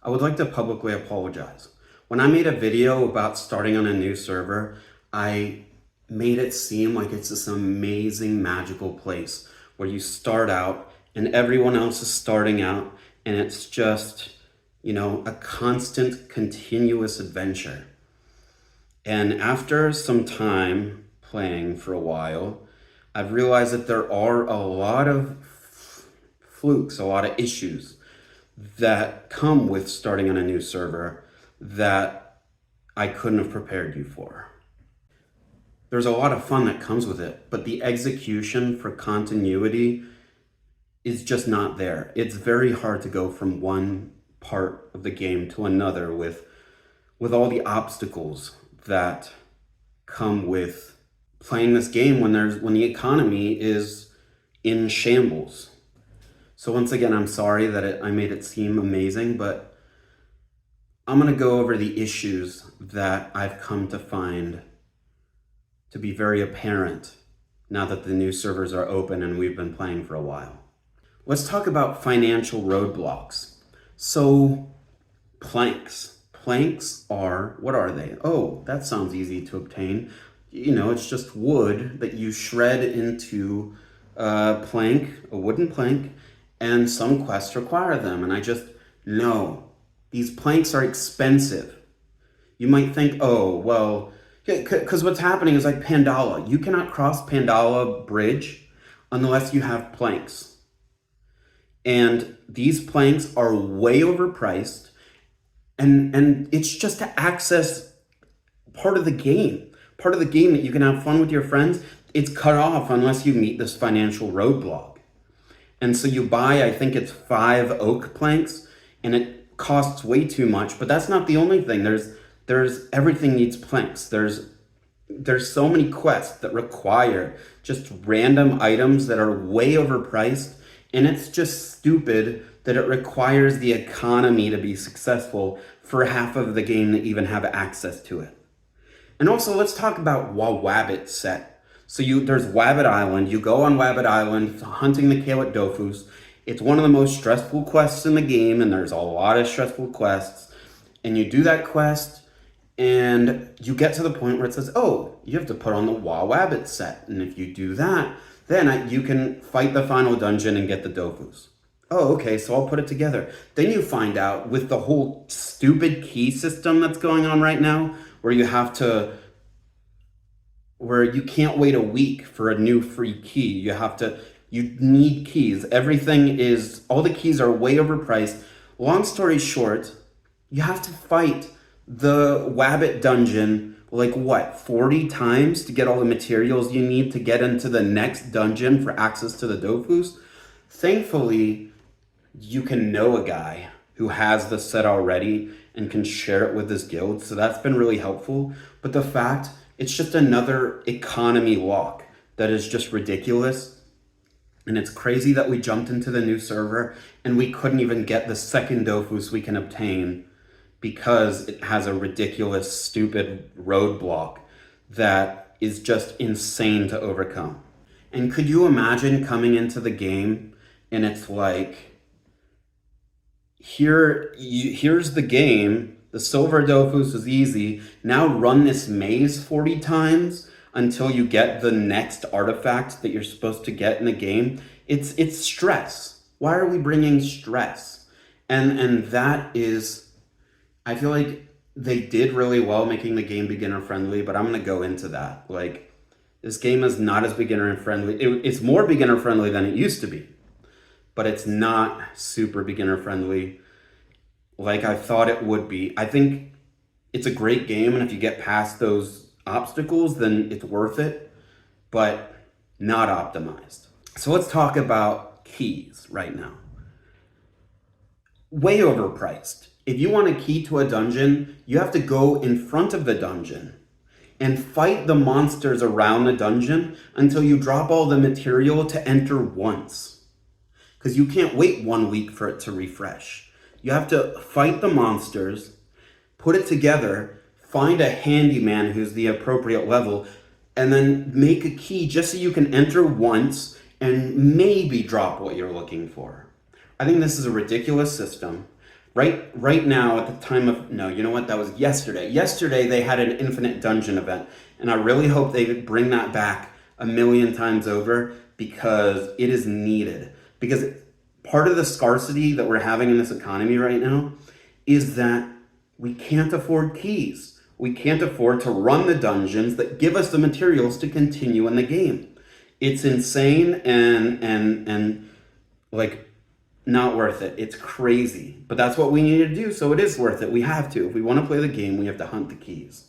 I would like to publicly apologize. When I made a video about starting on a new server, I made it seem like it's this amazing, magical place where you start out and everyone else is starting out, and it's just, a constant, continuous adventure. And after some time playing for a while, I've realized that there are a lot of flukes, a lot of issues that come with starting on a new server that I couldn't have prepared you for. There's a lot of fun that comes with it, but the execution for continuity is just not there. It's very hard to go from one part of the game to another with all the obstacles that come with playing this game when the economy is in shambles. So once again, I'm sorry that I made it seem amazing, but I'm going to go over the issues that I've come to find to be very apparent now that the new servers are open and we've been playing for a while. Let's talk about financial roadblocks. So, planks. Planks are, what are they? Oh, that sounds easy to obtain. It's just wood that you shred into a wooden plank, and some quests require them. And no, these planks are expensive. You might think, oh, well, because what's happening is like Pandala. You cannot cross Pandala Bridge unless you have planks. And these planks are way overpriced, and it's just to access part of the game that you can have fun with your friends. It's cut off unless you meet this financial roadblock. And so you buy, I think it's 5 oak planks, and it costs way too much, but that's not the only thing. There's everything needs planks. There's so many quests that require just random items that are way overpriced, and it's just stupid that it requires the economy to be successful for half of the game to even have access to it. And also, let's talk about Wabbit set. So there's Wabbit Island. You go on Wabbit Island hunting the kale at dofus. It's one of the most stressful quests in the game, and there's a lot of stressful quests. And you do that quest, and you get to the point where it says, oh, you have to put on the Wabbit set. And if you do that, then you can fight the final dungeon and get the dofus. Oh, okay, so I'll put it together. Then you find out with the whole stupid key system that's going on right now, where you can't wait a week for a new free key. You need keys. All the keys are way overpriced. Long story short, you have to fight the Wabbit dungeon 40 times to get all the materials you need to get into the next dungeon for access to the dofus. Thankfully, you can know a guy who has the set already and can share it with his guild, so that's been really helpful. But it's just another economy lock that is just ridiculous. And it's crazy that we jumped into the new server and we couldn't even get the second dofus we can obtain because it has a ridiculous, stupid roadblock that is just insane to overcome. And could you imagine coming into the game and it's like, here's the game, the silver dofus is easy, now run this maze 40 times until you get the next artifact that you're supposed to get in the game. It's stress. Why are we bringing stress? And that is, I feel like they did really well making the game beginner friendly, but I'm going to go into that. This game is not as beginner friendly. It's more beginner friendly than it used to be, but it's not super beginner friendly like I thought it would be. I think it's a great game, and if you get past those obstacles, then it's worth it, but not optimized. So let's talk about keys right now. Way overpriced. If you want a key to a dungeon, you have to go in front of the dungeon and fight the monsters around the dungeon until you drop all the material to enter once. Because you can't wait 1 week for it to refresh. You have to fight the monsters, put it together, find a handyman who's the appropriate level, and then make a key just so you can enter once and maybe drop what you're looking for. I think this is a ridiculous system. Right now, at the time of, no, you know what? That was yesterday. Yesterday, they had an infinite dungeon event. And I really hope they bring that back a million times over because it is needed. Because part of the scarcity that we're having in this economy right now is that we can't afford keys. We can't afford to run the dungeons that give us the materials to continue in the game. It's insane and like, not worth it. It's crazy. But that's what we need to do, so it is worth it. We have to. If we want to play the game, we have to hunt the keys.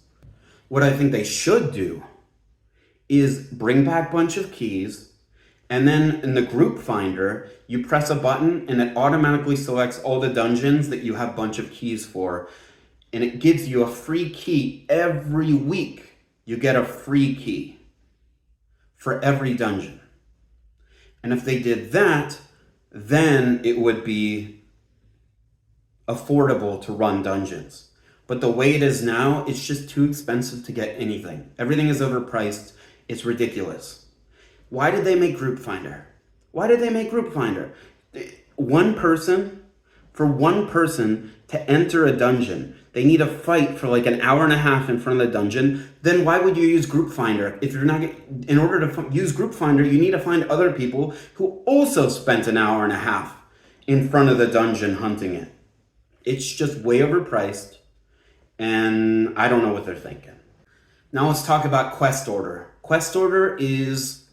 What I think they should do is bring back a bunch of keys, and then in the group finder, you press a button and it automatically selects all the dungeons that you have a bunch of keys for, and it gives you a free key every week. You get a free key for every dungeon. And if they did that, then it would be affordable to run dungeons. But the way it is now, it's just too expensive to get anything. Everything is overpriced. It's ridiculous. Why did they make Group Finder? Why did they make Group Finder? For one person to enter a dungeon, they need to fight for like an hour and a half in front of the dungeon. Then why would you use Group Finder? If you're not, in order to use Group Finder, you need to find other people who also spent an hour and a half in front of the dungeon hunting it. It's just way overpriced, and I don't know what they're thinking. Now let's talk about Quest Order. Quest Order is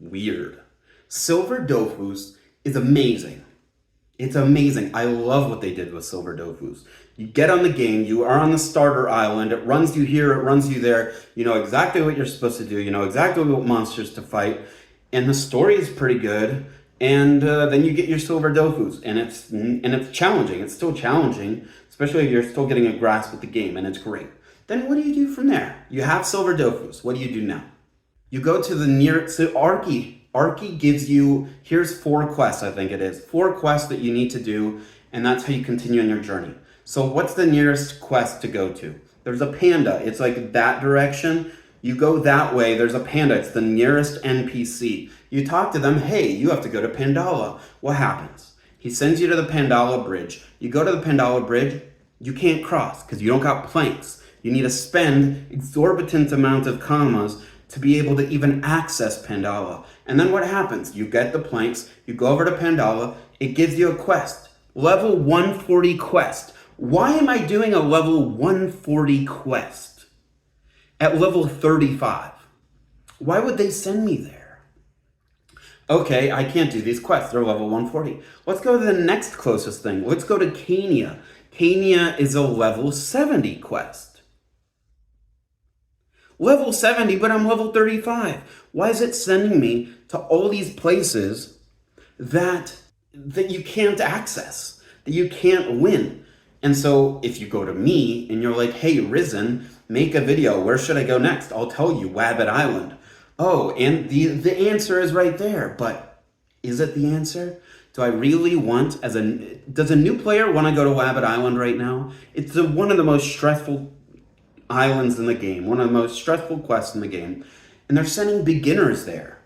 weird. Silver Dofus is amazing. It's amazing. I love what they did with Silver Dofus. You get on the game, you are on the starter island, it runs you here, it runs you there, you know exactly what you're supposed to do, you know exactly what monsters to fight, and the story is pretty good, and then you get your Silver Dofus, and it's challenging. It's still challenging, especially if you're still getting a grasp of the game, and it's great. Then what do you do from there? You have Silver Dofus. What do you do now? You go to the nearest, Arky. Arky gives you, here's 4 quests, I think it is. 4 quests that you need to do, and that's how you continue on your journey. So what's the nearest quest to go to? There's a panda. It's like that direction. You go that way, there's a panda. It's the nearest NPC. You talk to them, hey, you have to go to Pandala. What happens? He sends you to the Pandala Bridge. You go to the Pandala Bridge, you can't cross because you don't got planks. You need to spend exorbitant amount of commas to be able to even access Pandala. And then what happens? You get the planks, you go over to Pandala, it gives you a quest. Level 140 quest. Why am I doing a level 140 quest at level 35? Why would they send me there? Okay, I can't do these quests, they're level 140. Let's go to the next closest thing. Let's go to Kenya. Kenya is a level 70 quest. Level 70, but I'm level 35. Why is it sending me to all these places that you can't access, that you can't win? And so if you go to me and you're like, hey, Risen, make a video. Where should I go next? I'll tell you, Wabbit Island. Oh, and the answer is right there. But is it the answer? Do I really want, does a new player want to go to Wabbit Island right now? It's one of the most stressful islands in the game, one of the most stressful quests in the game, and they're sending beginners there.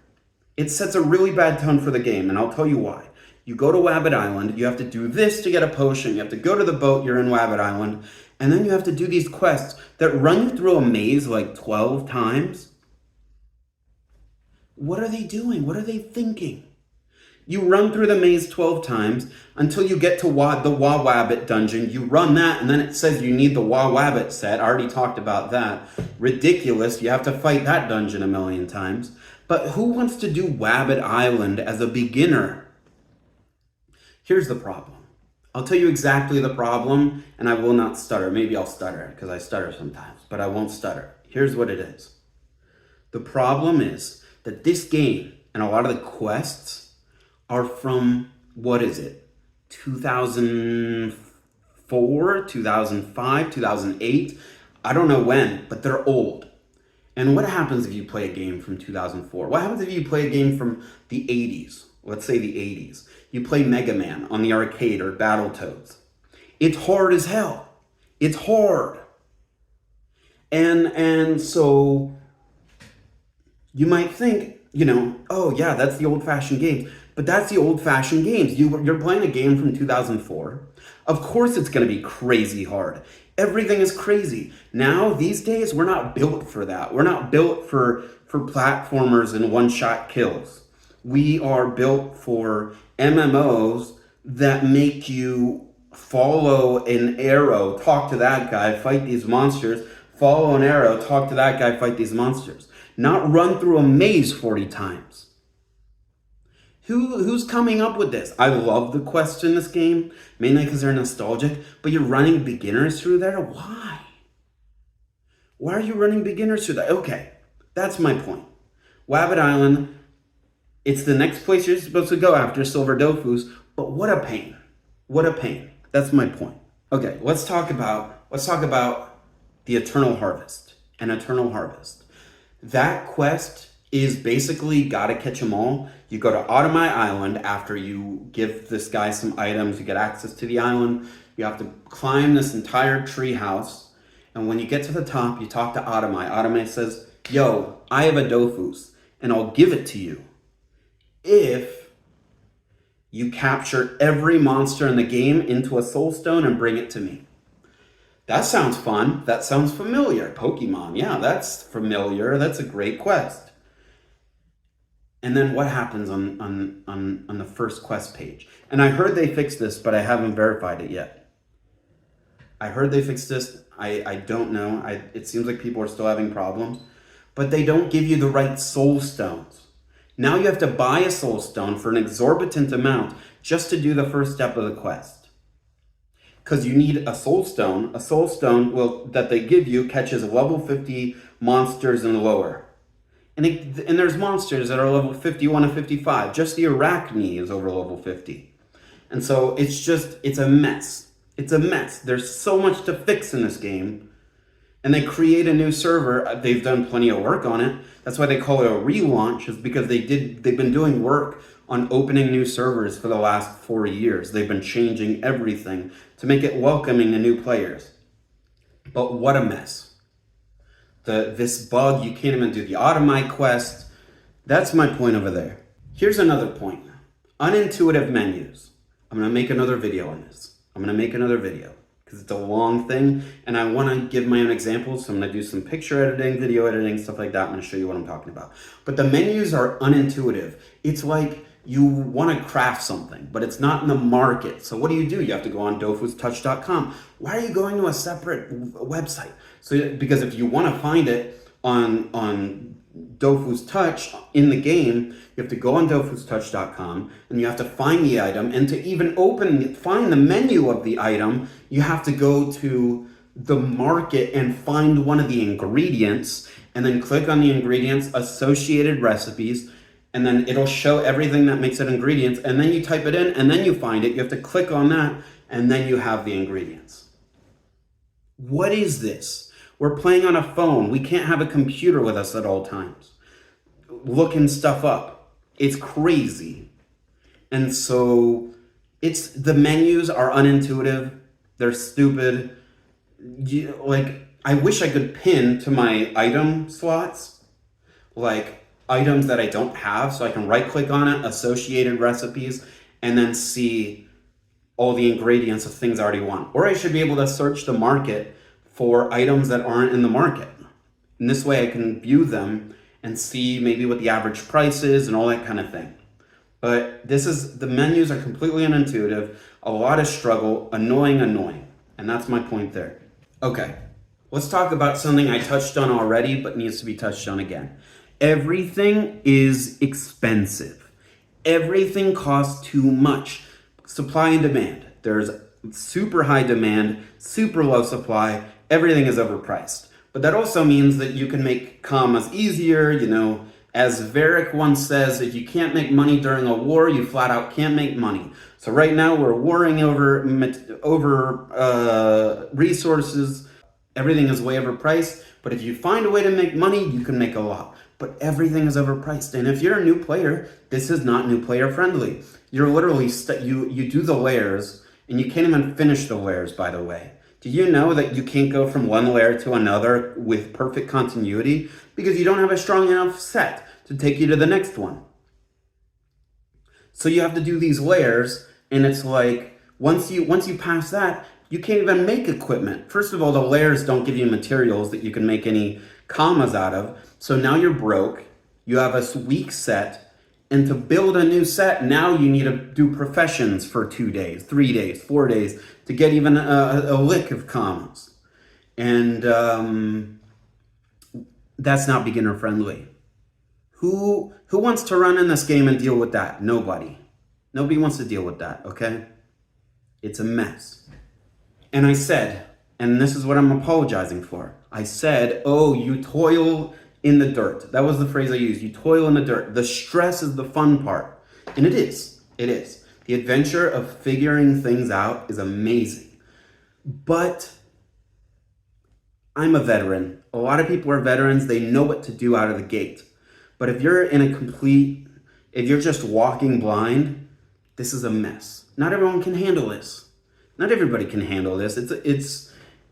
It sets a really bad tone for the game, and I'll tell you why. You go to Wabbit Island, you have to do this to get a potion, you have to go to the boat, you're in Wabbit Island, and then you have to do these quests that run you through a maze like 12 times. What are they doing? What are they thinking? You run through the maze 12 times until you get to the Wabbit dungeon. You run that, and then it says you need the Wabbit set. I already talked about that. Ridiculous. You have to fight that dungeon a million times. But who wants to do Wabbit Island as a beginner? Here's the problem. I'll tell you exactly the problem, and I will not stutter. Maybe I'll stutter, because I stutter sometimes, but I won't stutter. Here's what it is. The problem is that this game, and a lot of the quests, are from, what is it, 2004, 2005, 2008? I don't know when, but they're old. And what happens if you play a game from 2004? What happens if you play a game from the 80s? Let's say the 80s. You play Mega Man on the arcade or Battletoads. It's hard as hell. It's hard. And so you might think, oh yeah, that's the old-fashioned games. But that's the old-fashioned games. You're playing a game from 2004. Of course it's going to be crazy hard. Everything is crazy. Now, these days, we're not built for that. We're not built for platformers and one-shot kills. We are built for MMOs that make you follow an arrow, talk to that guy, fight these monsters, follow an arrow, talk to that guy, fight these monsters. Not run through a maze 40 times. Who's coming up with this? I love the quests in this game, mainly because they're nostalgic, but you're running beginners through there? Why? Why are you running beginners through that? Okay, that's my point. Wabbit Island, it's the next place you're supposed to go after Silver Dofus, but what a pain. What a pain. That's my point. Okay, let's talk about the Eternal Harvest and Eternal Harvest. That quest is basically gotta catch them all. You go to Automai Island after you give this guy some items, you get access to the island. You have to climb this entire tree house. And when you get to the top, you talk to Automai. Automai says, yo, I have a dofus and I'll give it to you if you capture every monster in the game into a soul stone and bring it to me. That sounds fun. That sounds familiar. Pokemon, yeah, that's familiar. That's a great quest. And then what happens on the first quest page? And I heard they fixed this, but I haven't verified it yet. I heard they fixed this. I don't know. It seems like people are still having problems. But they don't give you the right soul stones. Now you have to buy a soul stone for an exorbitant amount just to do the first step of the quest. Because you need a soul stone. A soul stone that they give you catches level 50 monsters and lower. And there's monsters that are level 51 and 55. Just the Arachne is over level 50. And so it's a mess. It's a mess. There's so much to fix in this game. And they create a new server. They've done plenty of work on it. That's why they call it a relaunch, is because they've been doing work on opening new servers for the last 4 years. They've been changing everything to make it welcoming to new players. But what a mess. This bug, you can't even do the Automai quest. That's my point over there. Here's another point. Unintuitive menus. I'm going to make another video on this. Because it's a long thing and I want to give my own examples. So I'm going to do some picture editing, video editing, stuff like that. I'm going to show you what I'm talking about. But the menus are unintuitive. It's like you want to craft something, but it's not in the market. So what do? You have to go on dofustouch.com. Why are you going to a separate website? So because if you want to find it on Dofus Touch in the game, you have to go on dofustouch.com and you have to find the item. And to even find the menu of the item, you have to go to the market and find one of the ingredients and then click on the ingredients, associated recipes, and then it'll show everything that makes it ingredients. And then you type it in and then you find it. You have to click on that and then you have the ingredients. What is this? We're playing on a phone. We can't have a computer with us at all times, looking stuff up. It's crazy. And so the menus are unintuitive. They're stupid. I wish I could pin to my item slots, like items that I don't have, so I can right click on it, associated recipes, and then see all the ingredients of things I already want. Or I should be able to search the market for items that aren't in the market. And this way I can view them and see maybe what the average price is and all that kind of thing. But the menus are completely unintuitive, a lot of struggle, annoying. And that's my point there. Okay, let's talk about something I touched on already, but needs to be touched on again. Everything is expensive. Everything costs too much. Supply and demand. There's super high demand, super low supply. Everything is overpriced. But that also means that you can make commas easier. As Varric once says, if you can't make money during a war, you flat out can't make money. So right now we're warring over resources. Everything is way overpriced. But if you find a way to make money, you can make a lot. But everything is overpriced. And if you're a new player, this is not new player friendly. You're literally, you do the layers, and you can't even finish the layers, by the way. Do you know that you can't go from one layer to another with perfect continuity because you don't have a strong enough set to take you to the next one? So you have to do these layers, and it's like Once you pass that, you can't even make equipment. First of all, the layers don't give you materials that you can make any commas out of. So now you're broke. You have a weak set. And to build a new set, now you need to do professions for 2 days, 3 days, 4 days to get even a lick of commas. And that's not beginner friendly. Who wants to run in this game and deal with that? Nobody. Nobody wants to deal with that, okay? It's a mess. And I said, and this is what I'm apologizing for. I said, oh, you toil in the dirt. That was the phrase I used. You toil in the dirt. The stress is the fun part. And it is. It is. The adventure of figuring things out is amazing. But I'm a veteran. A lot of people are veterans. They know what to do out of the gate. But if you're if you're just walking blind, this is a mess. Not everyone can handle this. Not everybody can handle this.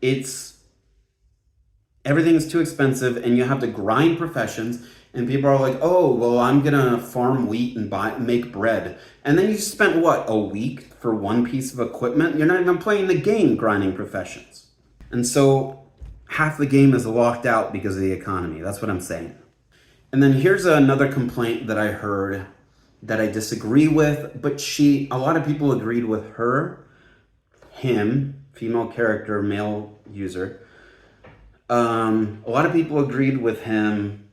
It's everything's too expensive, and you have to grind professions, and people are like, oh, well, I'm gonna farm wheat and make bread. And then you spent, what, a week for one piece of equipment? You're not even playing the game grinding professions. And so half the game is locked out because of the economy. That's what I'm saying. And then here's another complaint that I heard that I disagree with, but a lot of people agreed with her, him, female character, male user. A lot of people agreed with him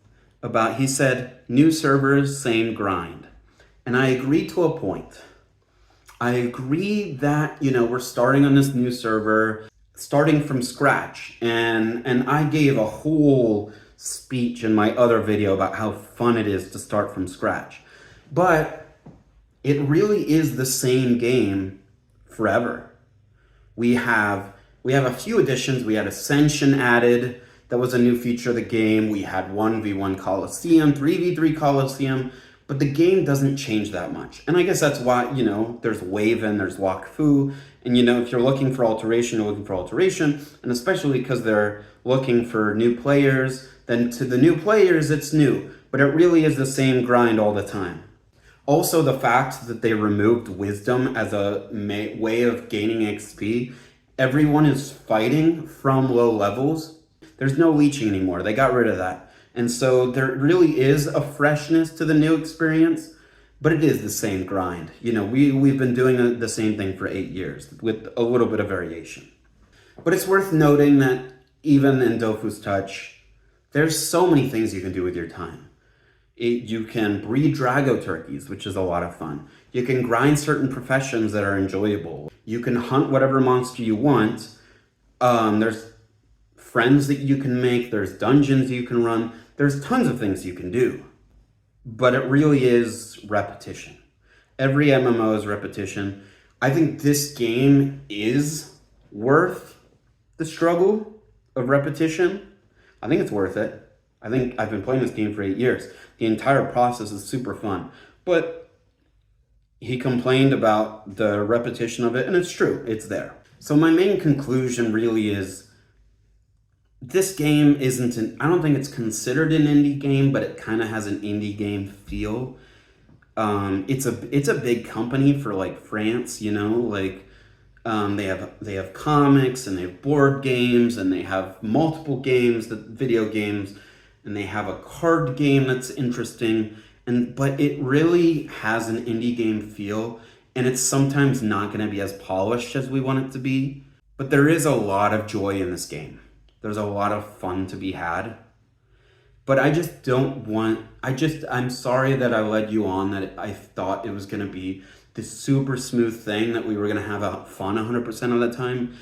he said, new servers, same grind. And I agree to a point. I agree that, we're starting on this new server, starting from scratch. And I gave a whole speech in my other video about how fun it is to start from scratch. But it really is the same game forever. We have a few additions. We had Ascension added. That was a new feature of the game. We had 1v1 Coliseum, 3v3 Coliseum, but the game doesn't change that much. And I guess that's why, there's Waven, there's Wakfu, and if you're looking for alteration, you're looking for alteration, and especially because they're looking for new players, then to the new players, it's new, but it really is the same grind all the time. Also, the fact that they removed wisdom as a way of gaining XP, everyone is fighting from low levels. There's no leeching anymore. They got rid of that. And so there really is a freshness to the new experience, but it is the same grind. We've been doing the same thing for 8 years with a little bit of variation. But it's worth noting that even in Dofus Touch, there's so many things you can do with your time. You can breed Drago turkeys, which is a lot of fun. You can grind certain professions that are enjoyable. You can hunt whatever monster you want. There's friends that you can make. There's dungeons you can run. There's tons of things you can do. But it really is repetition. Every MMO is repetition. I think this game is worth the struggle of repetition. I think it's worth it. I think I've been playing this game for 8 years. The entire process is super fun. But he complained about the repetition of it, and it's true, it's there. So my main conclusion really is this game I don't think it's considered an indie game, but it kind of has an indie game feel. It's a big company for like France, they have comics, and they have board games, and they have multiple games, video games, and they have a card game that's interesting. But it really has an indie game feel, and it's sometimes not going to be as polished as we want it to be. But there is a lot of joy in this game. There's a lot of fun to be had. But I'm sorry that I led you on that I thought it was going to be this super smooth thing that we were going to have fun 100% of the time.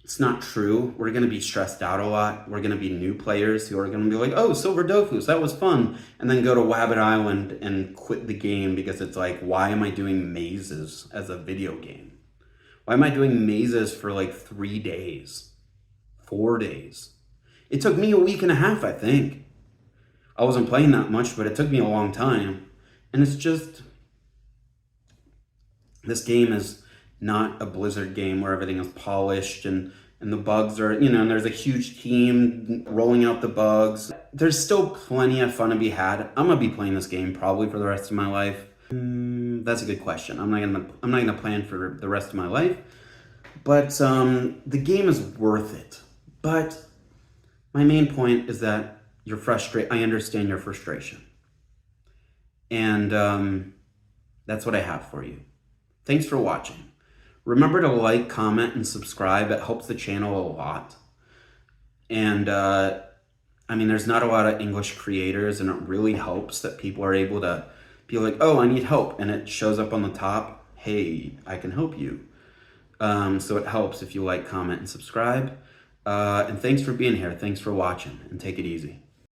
It's not true. We're going to be stressed out a lot. We're going to be new players who are going to be like, oh, Silver Dofus, that was fun. And then go to Wabbit Island and quit the game because it's like, why am I doing mazes as a video game? Why am I doing mazes for like 3 days? 4 days. It took me a week and a half, I think. I wasn't playing that much, but it took me a long time. And it's just, this game is not a Blizzard game where everything is polished and the bugs are, and there's a huge team rolling out the bugs. There's still plenty of fun to be had. I'm going to be playing this game probably for the rest of my life. That's a good question. I'm not gonna plan for the rest of my life, but the game is worth it. But my main point is that you're frustrated. I understand your frustration, and that's what I have for you. Thanks for watching. Remember to like, comment, and subscribe. It helps the channel a lot. And I mean, there's not a lot of English creators, and it really helps that people are able to be like, oh, I need help. And it shows up on the top, hey, I can help you. So it helps if you like, comment, and subscribe. And thanks for being here. Thanks for watching, and take it easy.